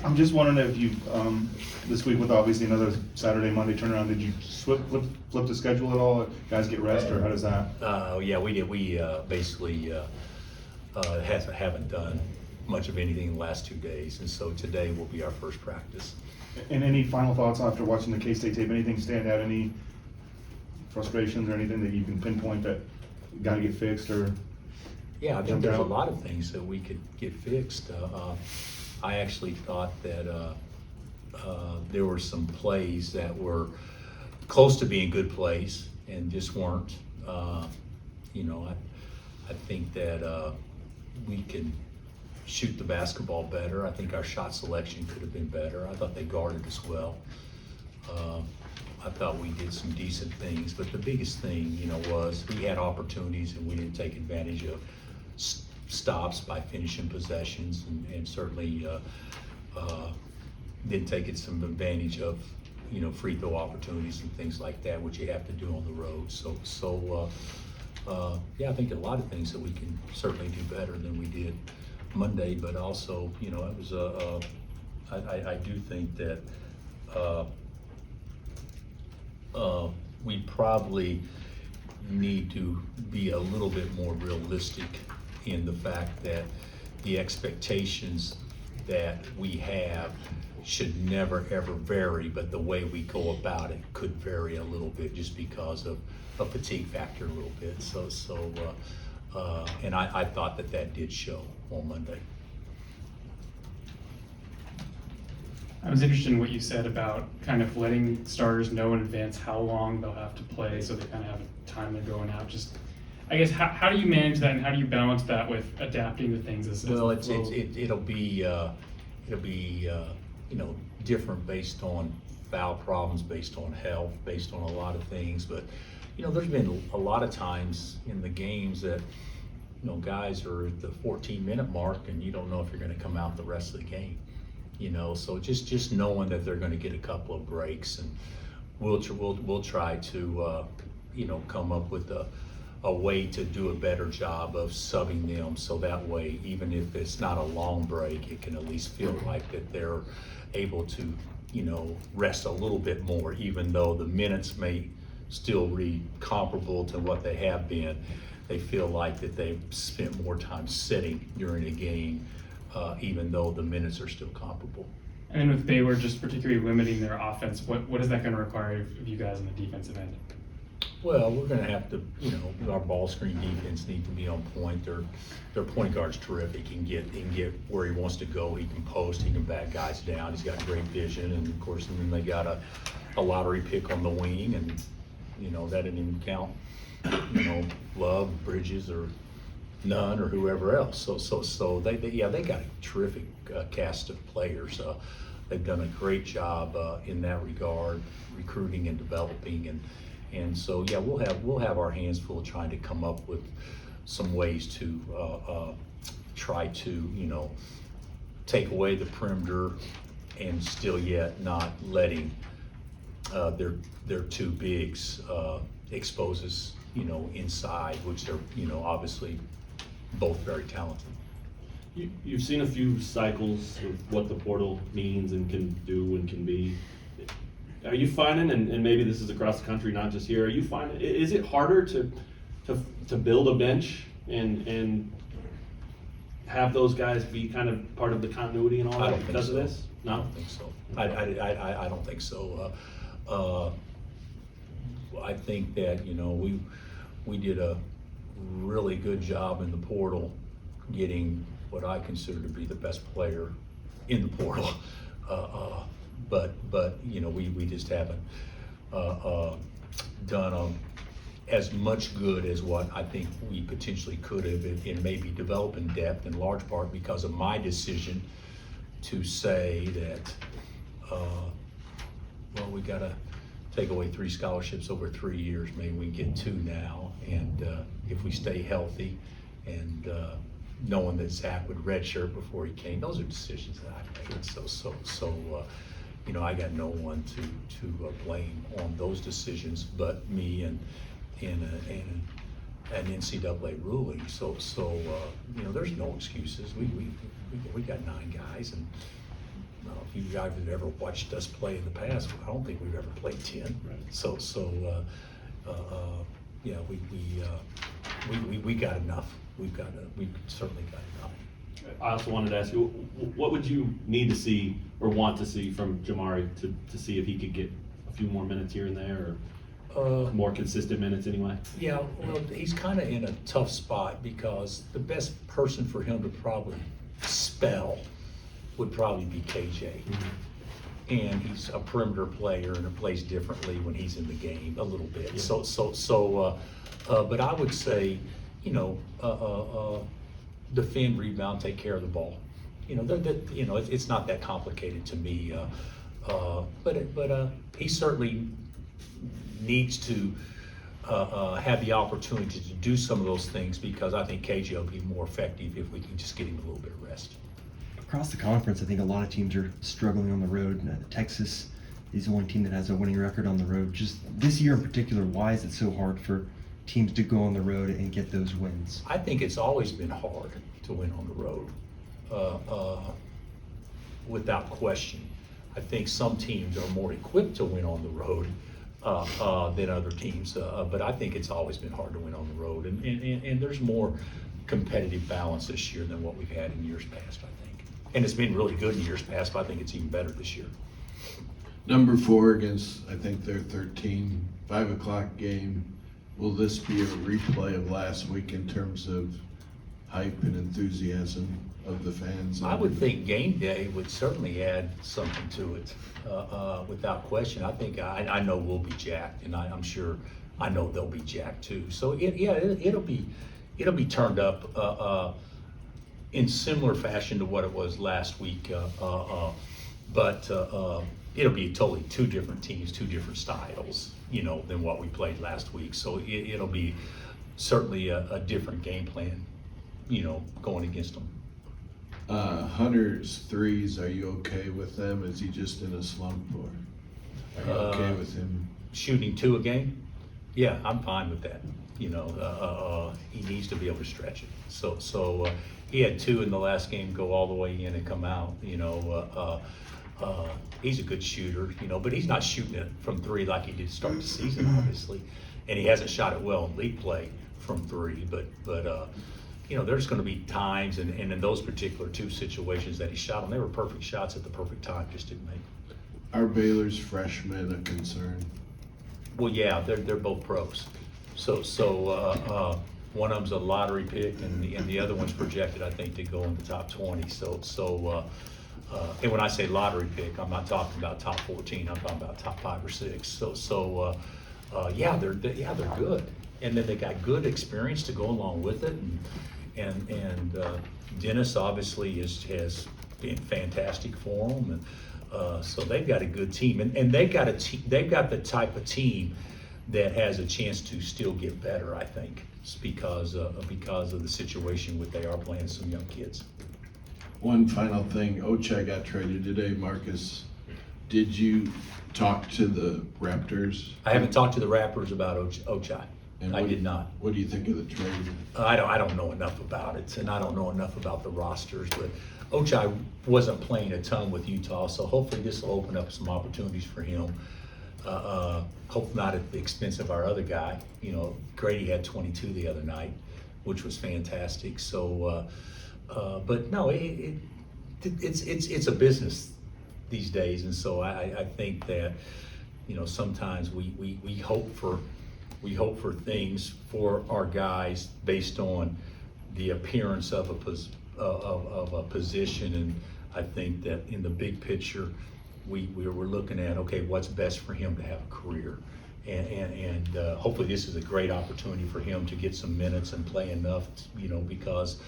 I'm just wondering if you, this week with obviously another Saturday, Monday turnaround, did you flip the schedule at all? Guys get rest, or how does that? Yeah, we did. We basically haven't done much of anything in the last 2 days, and so today will be our first practice. And any final thoughts after watching the K-State tape? Anything stand out? Any frustrations or anything that you can pinpoint that got to get fixed or? Yeah, I think there's a lot of things that we could get fixed. I actually thought that there were some plays that were close to being good plays and just weren't. I think that we can shoot the basketball better. I think our shot selection could have been better. I thought they guarded us well. I thought we did some decent things, but the biggest thing, was we had opportunities and we didn't take advantage of stops by finishing possessions, and certainly didn't take some advantage of, free throw opportunities and things like that, which you have to do on the road. Yeah, I think a lot of things that we can certainly do better than we did Monday, but also, it was I do think that we probably need to be a little bit more realistic in the fact that the expectations that we have should never ever vary, but the way we go about it could vary a little bit just because of a fatigue factor a little bit. And I thought that did show on Monday. I was interested in what you said about kind of letting starters know in advance how long they'll have to play, so they kind of have a time they're going out. Just, I guess, how do you manage that, and how do you balance that with adapting to things as Well, the flow? it'll be different based on foul problems, based on health, based on a lot of things. But there's been a lot of times in the games that guys are at the 14-minute mark, and you don't know if you're going to come out the rest of the game. So just knowing that they're going to get a couple of breaks, and we'll try to come up with a way to do a better job of subbing them, so that way, even if it's not a long break, it can at least feel like that they're able to rest a little bit more, even though the minutes may still read comparable to what they have been. They feel like that they've spent more time sitting during a game, even though the minutes are still comparable. And then with Baylor just particularly limiting their offense, what is that going to require of you guys on the defensive end? Well, we're going to have to, our ball screen defense need to be on point. Their point guard's terrific. He can get where he wants to go. He can post. He can back guys down. He's got great vision, and of course, and then they got a lottery pick on the wing, and that didn't even count. Love, Bridges, or Nunn, or whoever else. So they got a terrific cast of players. They've done a great job in that regard, recruiting and developing, and so yeah, we'll have our hands full trying to come up with some ways to try to take away the perimeter and still yet not letting their two bigs expose us inside, which they're obviously both very talented. You've seen a few cycles of what the portal means and can do and can be. Are you finding, and maybe this is across the country, not just here, are you finding, is it harder to build a bench and have those guys be kind of part of the continuity and all that because of this? No? I don't think so. I don't think so. I think that, we did a really good job in the portal getting what I consider to be the best player in the portal. But we just haven't done as much good as what I think we potentially could have in maybe developing depth, in large part because of my decision to say that, we got to take away 3 scholarships over 3 years. Maybe we can get 2 now, and if we stay healthy, and knowing that Zach would redshirt before he came, those are decisions that I made. So I got no one to blame on those decisions but me and an NCAA ruling. So there's no excuses. We got 9 guys, and if you guys have ever watched us play in the past, I don't think we've ever played 10. Right. Yeah, we got enough. We certainly got enough. I also wanted to ask you, what would you need to see or want to see from Jamari to see if he could get a few more minutes here and there, or more consistent minutes anyway? Yeah, well, he's kind of in a tough spot because the best person for him to probably spell would probably be KJ. And he's a perimeter player and plays differently when he's in the game a little bit. Yeah. But I would say, defend, rebound, take care of the ball. It's not that complicated to me. But he certainly needs to have the opportunity to do some of those things, because I think KJ will be more effective if we can just get him a little bit of rest. Across the conference, I think a lot of teams are struggling on the road. Texas is the only team that has a winning record on the road. Just this year in particular, why is it so hard for teams to go on the road and get those wins? I think it's always been hard to win on the road, without question. I think some teams are more equipped to win on the road than other teams, but I think it's always been hard to win on the road, and there's more competitive balance this year than what we've had in years past, I think. And it's been really good in years past, but I think it's even better this year. Number 4 against, I think they're 13, 5 o'clock game. Will this be a replay of last week in terms of hype and enthusiasm of the fans? I would think game day would certainly add something to it, without question. I think, I know we'll be jacked, and I'm sure, I know they'll be jacked too. So it'll be turned up, in similar fashion to what it was last week, but it'll be totally 2 different teams, 2 different styles, than what we played last week. So it'll be certainly a different game plan, going against them. Hunter's threes, are you okay with them? Is he just in a slump, or are you okay with him? Shooting 2 a game? Yeah, I'm fine with that. He needs to be able to stretch it. So he had 2 in the last game go all the way in and come out. He's a good shooter, but he's not shooting it from 3 like he did to start the season, obviously. And he hasn't shot it well in league play from 3, but there's going to be times, and in those particular 2 situations that he shot them, they were perfect shots at the perfect time, just didn't make it. Are Baylor's freshmen a concern? Well, yeah, they're both pros. So one of them's a lottery pick, and the other one's projected, I think, to go in the top 20. And when I say lottery pick, I'm not talking about top 14. I'm talking about top 5 or 6. Yeah, they're good, and then they got good experience to go along with it, and Dennis obviously has been fantastic for them, and so they've got a good team, and they've got the type of team that has a chance to still get better, I think, because of the situation where they are playing some young kids. One final thing, Ochai got traded today. Marcus, did you talk to the Raptors? I haven't talked to the Raptors about Ochai. And I did not. What do you think of the trade? I don't know enough about it, and I don't know enough about the rosters, but Ochai wasn't playing a ton with Utah, so hopefully this will open up some opportunities for him. Hopefully not at the expense of our other guy. Grady had 22 the other night, which was fantastic. So, but no, it's a business these days, and so I think that sometimes we hope for things for our guys based on the appearance of a position, and I think that in the big picture, we're looking at, okay, what's best for him to have a career, and hopefully this is a great opportunity for him to get some minutes and play enough, because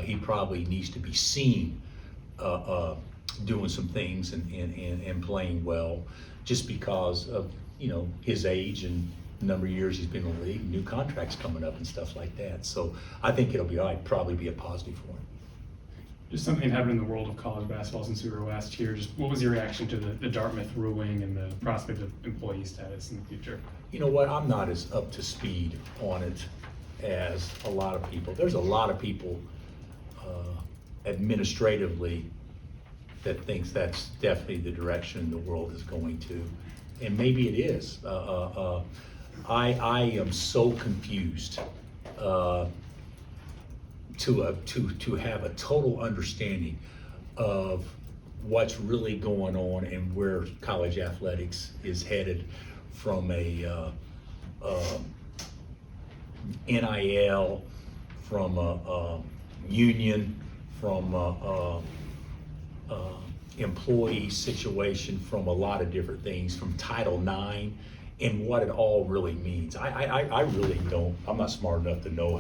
he probably needs to be seen doing some things and playing well, just because of his age and the number of years he's been in the league, new contracts coming up and stuff like that. So I think it'll probably be a positive for him. Just something that happened in the world of college basketball since we were last here. Just what was your reaction to the Dartmouth ruling and the prospect of employee status in the future? You know what? I'm not as up to speed on it as a lot of people. There's a lot of people administratively that thinks that's definitely the direction the world is going to, and maybe it is. I am so confused to have a total understanding of what's really going on and where college athletics is headed from a NIL, from a union, from a employee situation, from a lot of different things, from Title IX, and what it all really means. I really don't, I'm not smart enough to know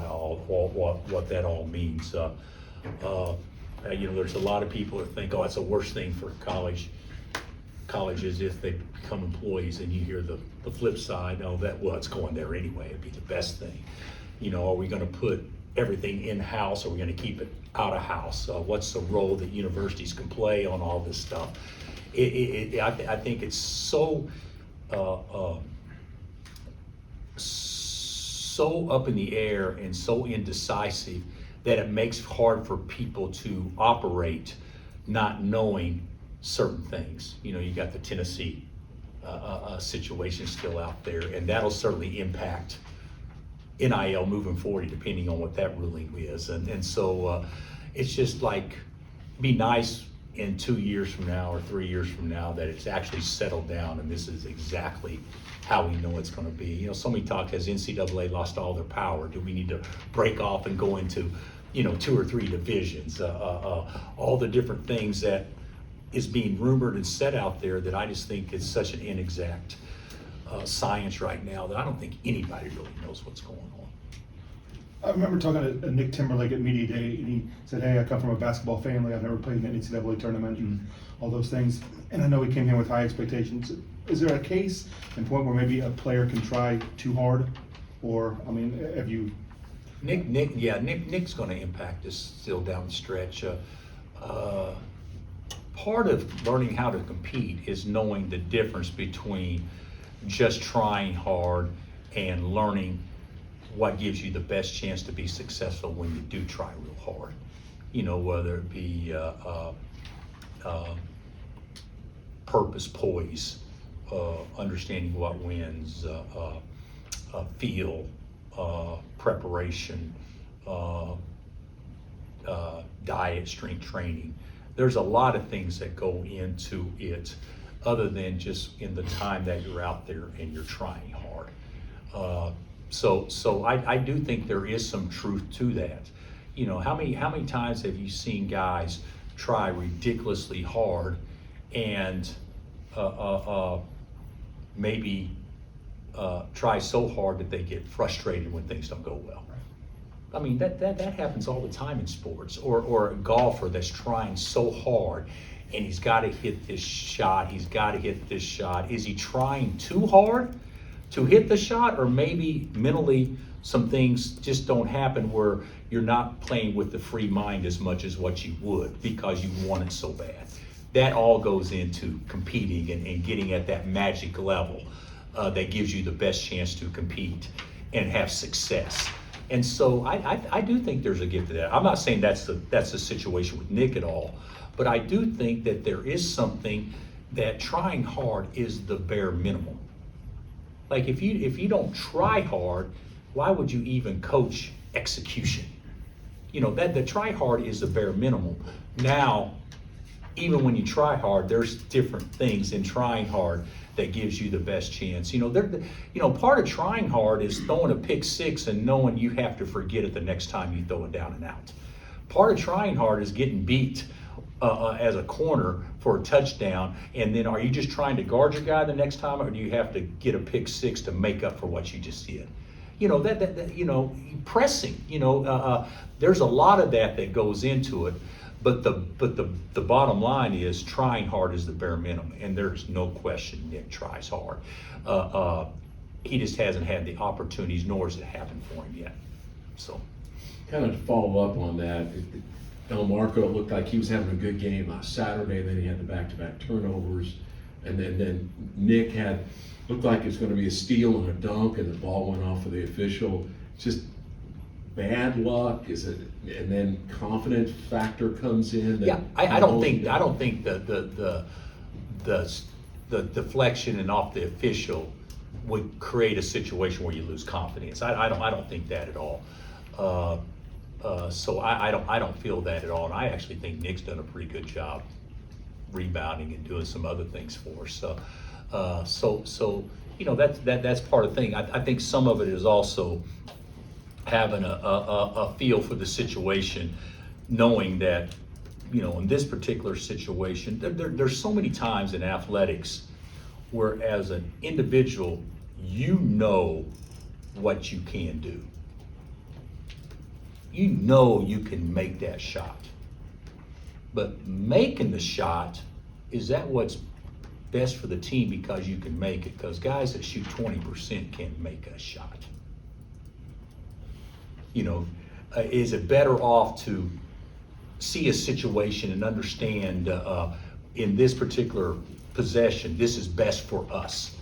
what that all means. There's a lot of people that think, oh, it's the worst thing for colleges if they become employees, and you hear the flip side, oh, it's going there anyway, it'd be the best thing. Are we gonna put everything in-house, or are we gonna keep it out of house? What's the role that universities can play on all this stuff? I think it's so up in the air and so indecisive that it makes it hard for people to operate not knowing certain things. You got the Tennessee situation still out there, and that'll certainly impact NIL moving forward, depending on what that ruling is. And so it's just like, be nice in 2 years from now or 3 years from now that it's actually settled down and this is exactly how we know it's going to be. Somebody talked, has NCAA lost all their power? Do we need to break off and go into 2 or 3 divisions? All the different things that is being rumored and said out there that I just think is such an inexact science right now that I don't think anybody really knows what's going on. I remember talking to Nick Timberlake at Media Day, and he said, hey, I come from a basketball family, I've never played in an NCAA tournament, and all those things. And I know he came here with high expectations. Is there a case and point where maybe a player can try too hard? Or, have you... Nick's gonna impact us still down the stretch. Part of learning how to compete is knowing the difference between just trying hard and learning what gives you the best chance to be successful when you do try real hard. Whether it be purpose, poise, understanding what wins, feel, preparation, diet, strength training. There's a lot of things that go into it other than just in the time that you're out there and you're trying hard. So I do think there is some truth to that. How many times have you seen guys try ridiculously hard and maybe try so hard that they get frustrated when things don't go well? That happens all the time in sports. Or a golfer that's trying so hard and he's got to hit this shot, he's got to hit this shot. Is he trying too hard to hit the shot, or maybe mentally some things just don't happen where you're not playing with the free mind as much as what you would because you want it so bad? That all goes into competing and getting at that magic level that gives you the best chance to compete and have success. And so I do think there's a gift to that. I'm not saying that's the situation with Nick at all, but I do think that there is something that trying hard is the bare minimum. Like if you don't try hard, why would you even coach execution? That the try hard is the bare minimum. Now, even when you try hard, there's different things in trying hard that gives you the best chance. Part of trying hard is throwing a pick six and knowing you have to forget it the next time you throw it down and out. Part of trying hard is getting beat as a corner for a touchdown, and then are you just trying to guard your guy the next time, or do you have to get a pick six to make up for what you just did? Pressing. There's a lot of that goes into it. But the bottom line is trying hard is the bare minimum, and there's no question Nick tries hard. He just hasn't had the opportunities, nor has it happened for him yet. So, kind of to follow up on that, El Marco looked like he was having a good game last Saturday. Then he had the back-to-back turnovers, and then Nick looked like it's going to be a steal and a dunk, and the ball went off of the official. Just bad luck? Is it, and then confidence factor comes in? that- Yeah, I don't think the deflection and off the official would create a situation where you lose confidence. I don't think that at all. So I don't feel that at all, and I actually think Nick's done a pretty good job rebounding and doing some other things for us. So you know, that's part of the thing. I think some of it is also having a feel for the situation, knowing that, you know, in this particular situation, there's so many times in athletics where as an individual, you know what you can do. You know you can make that shot. But making the shot, is that what's best for the team because you can make it? Because guys that shoot 20% can't make a shot. You know, is it better off to see a situation and understand in this particular possession, this is best for us?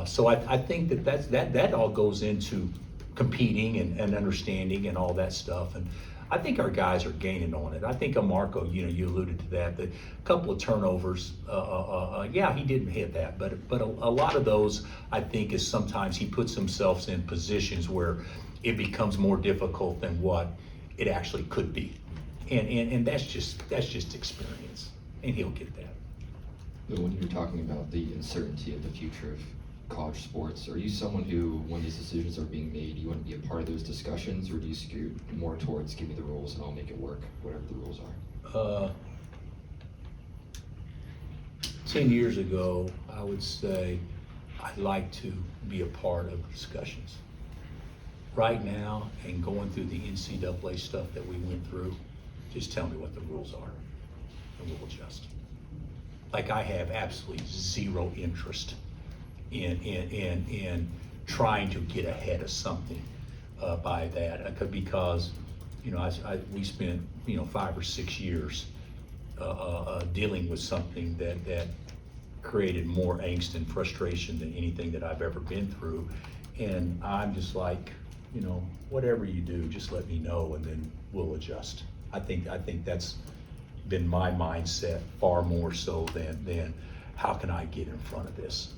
So I think that all goes into competing and understanding and all that stuff. And I think our guys are gaining on it. I think Marco, you know, you alluded to that, the couple of turnovers, yeah, he didn't hit that, but a lot of those, I think, is sometimes he puts himself in positions where it becomes more difficult than what it actually could be. And that's just experience, and he'll get that. But when you're talking about the uncertainty of the future of college sports, are you someone who, when these decisions are being made, you want to be a part of those discussions, or do you skew more towards give me the rules and I'll make it work, whatever the rules are? 10 years ago, I would say I'd like to be a part of discussions. Right now, and going through the NCAA stuff that we went through, just tell me what the rules are, and we'll adjust. Like, I have absolutely zero interest in trying to get ahead of something by that, because, you know, we spent, you know, 5 or 6 years dealing with something that created more angst and frustration than anything that I've ever been through. And I'm just like, you know, whatever you do, just let me know and then we'll adjust. I think that's been my mindset far more so than how can I get in front of this.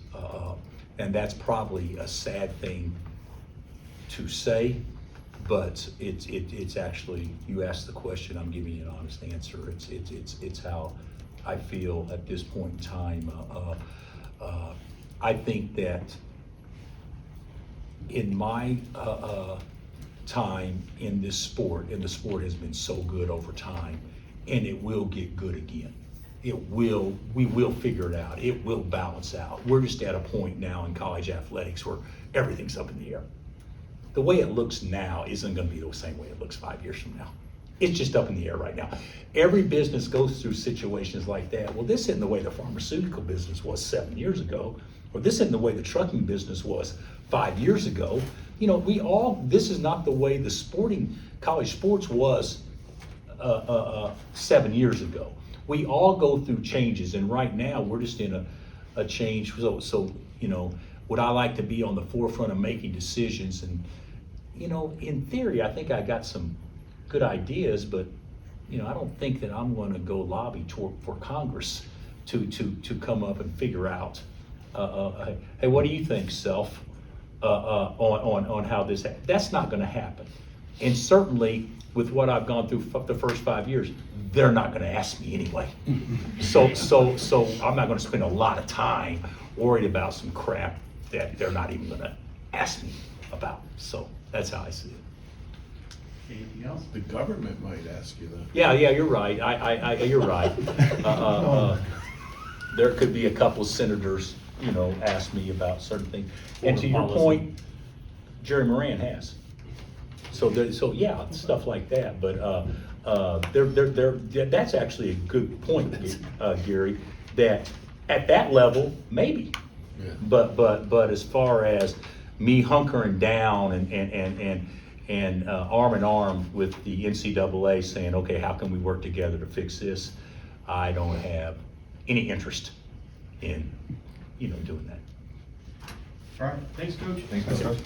And that's probably a sad thing to say, but it's actually, you asked the question, I'm giving you an honest answer. It's how I feel at this point in time. I think that in my time in this sport, and the sport has been so good over time, and it will get good again. We will figure it out. It will balance out. We're just at a point now in college athletics where everything's up in the air. The way it looks now isn't going to be the same way it looks 5 years from now. It's just up in the air right now. Every business goes through situations like that. Well, this isn't the way the pharmaceutical business was 7 years ago, or this isn't the way the trucking business was 5 years ago. You know, this is not the way the college sports was 7 years ago. We all go through changes, and right now we're just in a change. So, you know, would I like to be on the forefront of making decisions? And, you know, in theory, I think I got some good ideas, but, you know, I don't think that I'm going to go lobby for Congress to come up and figure out, hey, what do you think, self, on how this, that's not going to happen. And certainly with what I've gone through the first 5 years, they're not going to ask me anyway. So I'm not going to spend a lot of time worried about some crap that they're not even going to ask me about. So that's how I see it. Anything else? The government might ask you that. Yeah, you're right. You're right. There could be a couple of senators, you know, ask me about certain things. And to your Policy. point, Jerry Moran has. So yeah, stuff like that. But that's actually a good point, Gary. That at that level, maybe. Yeah. But as far as me hunkering down and arm in arm with the NCAA saying, okay, how can we work together to fix this? I don't have any interest in, you know, doing that. All right, thanks, Coach. Thanks, Coach.